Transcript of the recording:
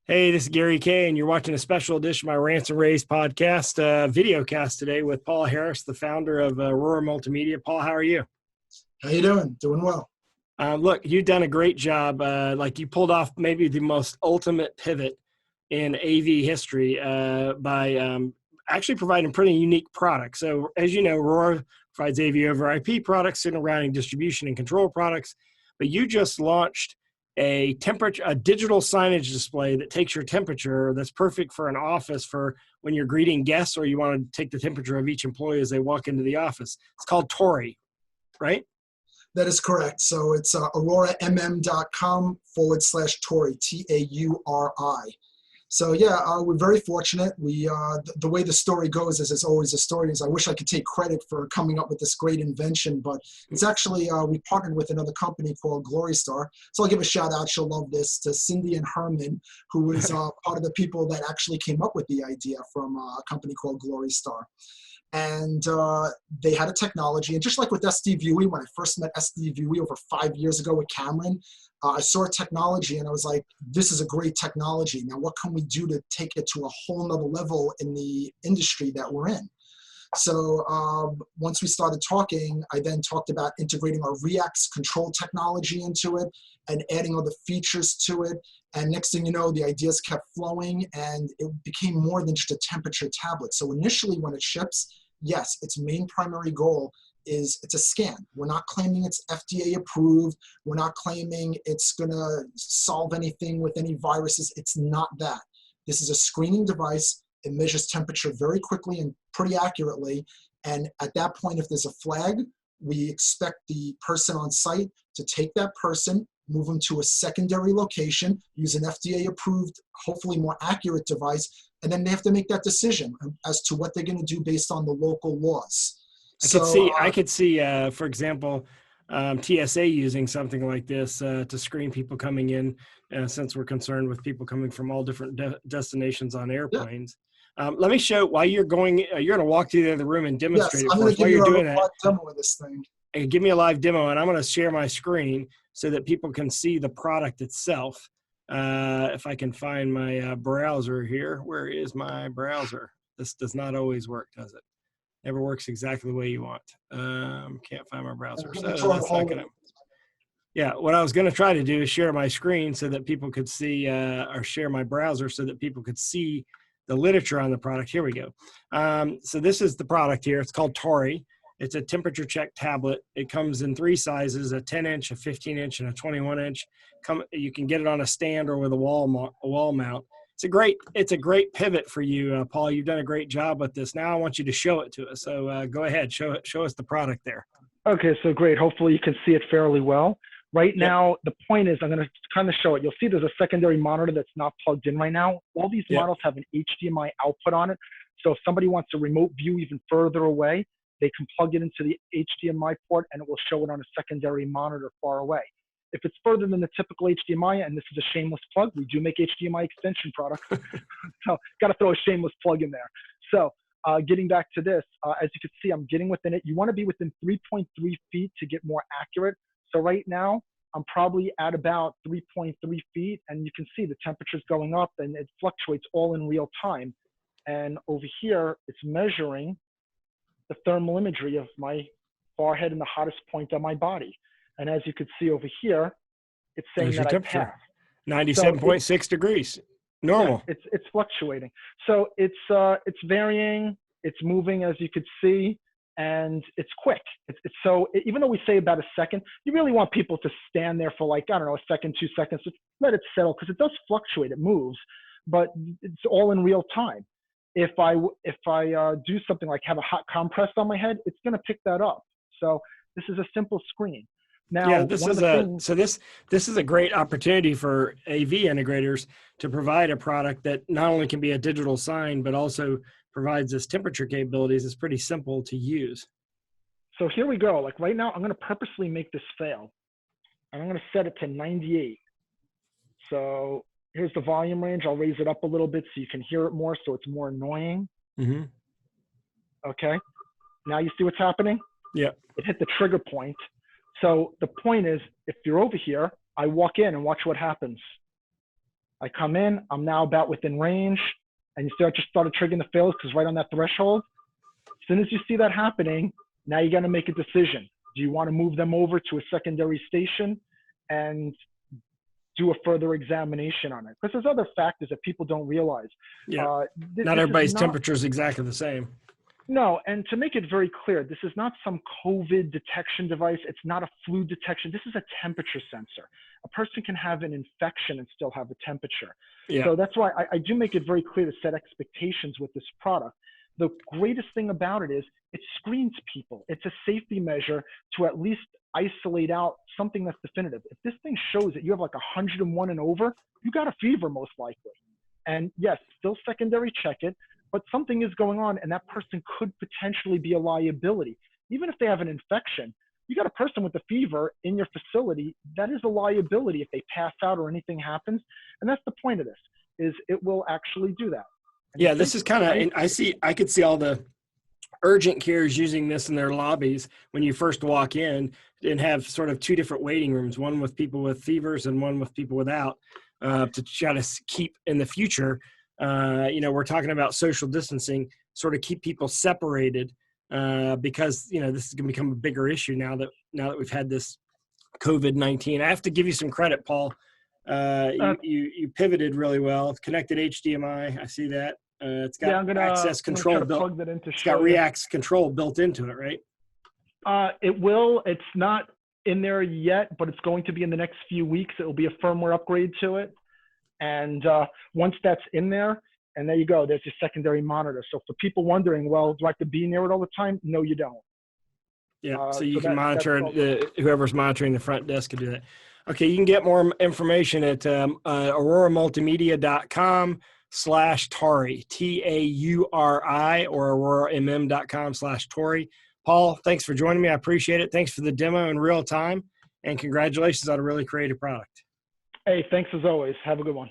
Hey, this is Gary Kay, and you're watching a special edition of my Rants and Raves podcast, video cast today with Paul Harris, the founder of Aurora Multimedia. Paul, how are you? How you doing? Doing well. Look, you've done a great job. Like you pulled off maybe the most ultimate pivot in AV history by actually providing pretty unique products. So, as you know, Aurora provides AV over IP products, signal routing, distribution, and control products. But you just launched a digital signage display that takes your temperature. That's perfect for an office for when you're greeting guests or you want to take the temperature of each employee as they walk into the office. It's called Tori, right? That is correct. So it's auroramm.com/Tori, Tauri. So yeah, we're very fortunate. The way the story goes, as it's always a story, is I wish I could take credit for coming up with this great invention, but it's actually, we partnered with another company called Glory Star. So I'll give a shout out, she'll love this, to Cindy and Herman, who was part of the people that actually came up with the idea from a company called Glory Star. And they had a technology, and just like with SDVUE, when I first met SDVUE over 5 years ago with Cameron, I saw a technology and I was like, this is a great technology. Now, what can we do to take it to a whole nother level in the industry that we're in? So once we started talking, I then talked about integrating our rAVe control technology into it and adding other features to it. And next thing you know, the ideas kept flowing and it became more than just a temperature tablet. So initially when it ships, yes, its main primary goal is it's a scan. We're not claiming it's FDA approved. We're not claiming it's gonna solve anything with any viruses. It's not that. This is a screening device. It measures temperature very quickly and pretty accurately. And at that point, if there's a flag, we expect the person on site to take that person, move them to a secondary location, use an FDA approved, hopefully more accurate device, and then they have to make that decision as to what they're gonna do based on the local laws. I could see, for example, TSA using something like this to screen people coming in, since we're concerned with people coming from all different destinations on Yeah. airplanes. Let me show while you're going. You're going to walk through the other room and Yes, demonstrate it I'm for going us. to give While you you're a doing live that, demo of this thing. give me a live demo, and I'm going to share my screen so that people can see the product itself. If I can find my browser here, where is my browser? This does not always work, does it? Never works exactly the way you want. Can't find my browser, so that's not gonna. Yeah, what I was gonna try to do is share my screen so that people could see, or share my browser so that people could see the literature on the product. Here we go. So this is the product here. It's called Tori. It's a temperature check tablet. It comes in three sizes: a 10-inch, a 15-inch, and a 21-inch. You can get it on a stand or with a wall mount. It's a great pivot for you, Paul. You've done a great job with this. Now I want you to show it to us. So go ahead, show us the product there. Okay, so great. Hopefully you can see it fairly well. Right Yep. now, the point is I'm going to kind of show it. You'll see there's a secondary monitor that's not plugged in right now. All these Yep. models have an HDMI output on it. So if somebody wants to remote view even further away, they can plug it into the HDMI port and it will show it on a secondary monitor far away. If it's further than the typical HDMI, and this is a shameless plug, we do make HDMI extension products. So got to throw a shameless plug in there. So getting back to this, as you can see, I'm getting within it. You want to be within 3.3 feet to get more accurate. So right now, I'm probably at about 3.3 feet, and you can see the temperature's going up, and it fluctuates all in real time. And over here, it's measuring the thermal imagery of my forehead and the hottest point on my body. And as you can see over here, it's saying There's your that I temperature. passed. 97.6 degrees. Normal. Yeah, it's fluctuating. So it's varying, it's moving, as you could see, and it's quick. Even though we say about a second, you really want people to stand there for like, I don't know, a second, 2 seconds, just let it settle, because it does fluctuate, it moves, but it's all in real time. If I do something like have a hot compress on my head, it's gonna pick that up. So this is a simple screen. Now, Yeah, this is a great opportunity for AV integrators to provide a product that not only can be a digital sign, but also provides this temperature capabilities. It's pretty simple to use. So here we go. Like right now, I'm going to purposely make this fail. And I'm going to set it to 98. So here's the volume range. I'll raise it up a little bit so you can hear it more, so it's more annoying. Mm-hmm. Okay. Now you see what's happening? Yeah. It hit the trigger point. So the point is, if you're over here, I walk in and watch what happens. I come in, I'm now about within range, and you just started triggering the fails because right on that threshold. As soon as you see that happening, now you got to make a decision. Do you want to move them over to a secondary station and do a further examination on it? Because there's other factors that people don't realize. Yeah. Not everybody's temperature is exactly the same. No, and to make it very clear, this is not some COVID detection device. It's not a flu detection. This is a temperature sensor. A person can have an infection and still have a temperature. Yeah. So that's why I do make it very clear to set expectations with this product. The greatest thing about it is it screens people. It's a safety measure to at least isolate out something that's definitive. If this thing shows that you have like 101 and over, you got a fever most likely. And yes, still secondary check it, but something is going on and that person could potentially be a liability. Even if they have an infection, you got a person with a fever in your facility, that is a liability if they pass out or anything happens. And that's the point of this, is it will actually do that. And yeah, this is kind of, I could see all the urgent cares using this in their lobbies when you first walk in and have sort of two different waiting rooms, one with people with fevers and one with people without, to try to keep in the future. We're talking about social distancing, sort of keep people separated because, this is going to become a bigger issue now that we've had this COVID-19. I have to give you some credit, Paul. You pivoted really well. It's connected HDMI. I see that. It's got access control built. It's got React control built into it, right? It will. It's not in there yet, but it's going to be in the next few weeks. It will be a firmware upgrade to it. And once that's in there, and there you go, there's your secondary monitor. So for people wondering, well, do I have to be near it all the time? No, you don't. Yeah, so you can monitor it. Whoever's monitoring the front desk can do that. Okay, you can get more information at auroramultimedia.com/Tauri, TAURI, or auroramm.com/Tauri. Paul, thanks for joining me. I appreciate it. Thanks for the demo in real time, and congratulations on a really creative product. Hey, thanks as always. Have a good one.